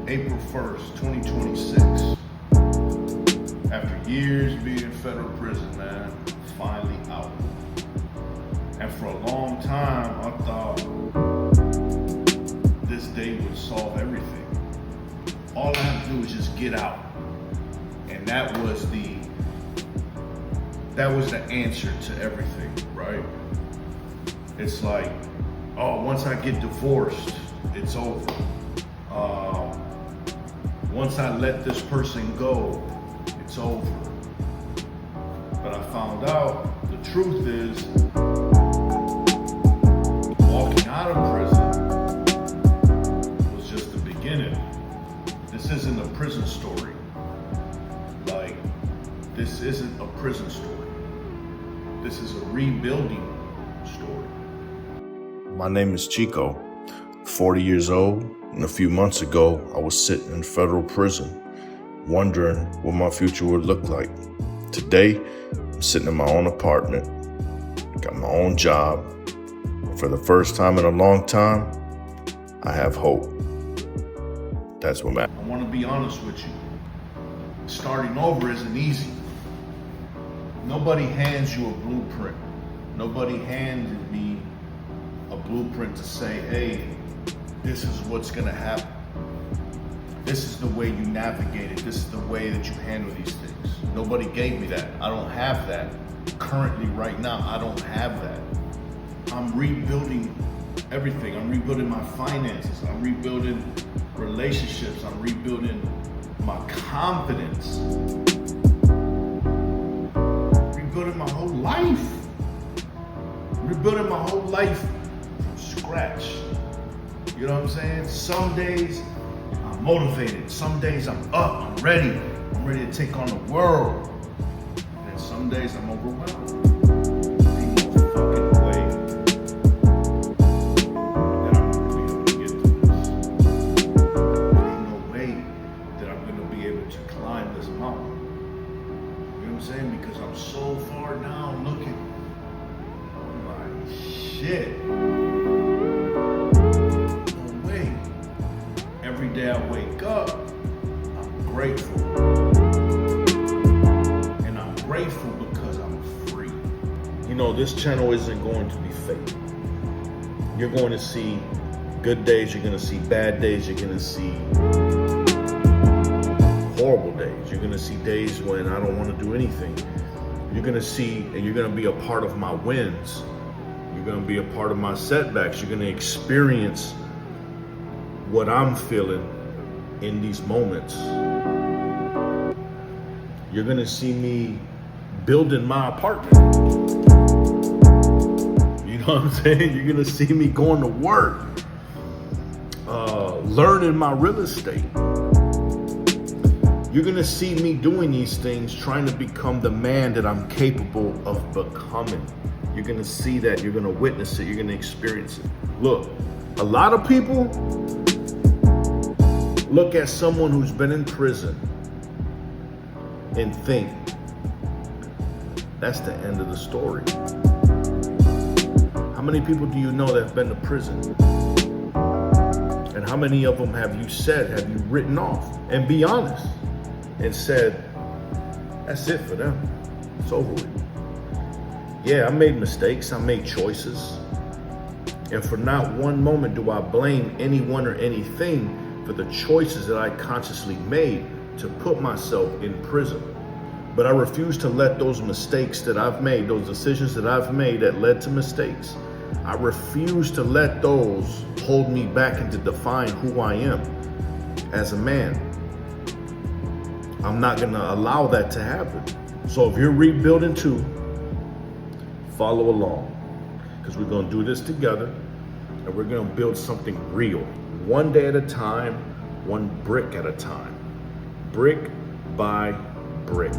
April 1st, 2026. After years being in federal prison, man, finally out. And for a long time, I thought this day would solve everything. All I have to do is just get out. And that was the answer to everything, right? It's like, oh, once I get divorced, it's over. Once I let this person go, it's over. But I found out the truth is, walking out of prison was just the beginning. This isn't a prison story. Like, this isn't a prison story. This is a rebuilding story. My name is Chico, 40 years old, and a few months ago, I was sitting in federal prison, wondering what my future would look like. Today, I'm sitting in my own apartment, got my own job, and for the first time in a long time, I have hope. That's what matters. I want to be honest with you. Starting over isn't easy. Nobody hands you a blueprint. Nobody handed me a blueprint to say, hey, this is what's gonna happen. This is the way you navigate it. This is the way that you handle these things. Nobody gave me that. I don't have that. Currently, right now, I don't have that. I'm rebuilding everything. I'm rebuilding my finances. I'm rebuilding relationships. I'm rebuilding my confidence. Rebuilding my whole life. Rebuilding my whole life from scratch. You know what I'm saying? Some days I'm motivated. Some days I'm up. I'm ready. I'm ready to take on the world. And then some days I'm overwhelmed. Ain't no fucking way that I'm gonna be able to get through this. Ain't no way that I'm gonna be able to climb this mountain. You know what I'm saying? Because I'm so far down looking. I'm like, shit. Every day I wake up, I'm grateful. And I'm grateful because I'm free. You know, this channel isn't going to be fake. You're going to see good days, you're going to see bad days, you're going to see horrible days. You're going to see days when I don't want to do anything. You're going to see, and you're going to be a part of my wins. You're going to be a part of my setbacks. You're going to experience what I'm feeling in these moments. You're gonna see me building my apartment. You know what I'm saying? You're gonna see me going to work, learning my real estate. You're gonna see me doing these things, trying to become the man that I'm capable of becoming. You're gonna see that, you're gonna witness it, you're gonna experience it. Look, a lot of people look at someone who's been in prison and think that's the end of the story. How many people do you know that have been to prison? And how many of them have you written off? And be honest and said, that's it for them. It's over with. Yeah, I made mistakes, I made choices. And for not one moment do I blame anyone or anything for the choices that I consciously made to put myself in prison. But I refuse to let those mistakes that I've made, those decisions that I've made that led to mistakes, I refuse to let those hold me back and to define who I am as a man. I'm not gonna allow that to happen. So if you're rebuilding too, follow along, because we're gonna do this together and we're gonna build something real. One day at a time, one brick at a time. Brick by brick.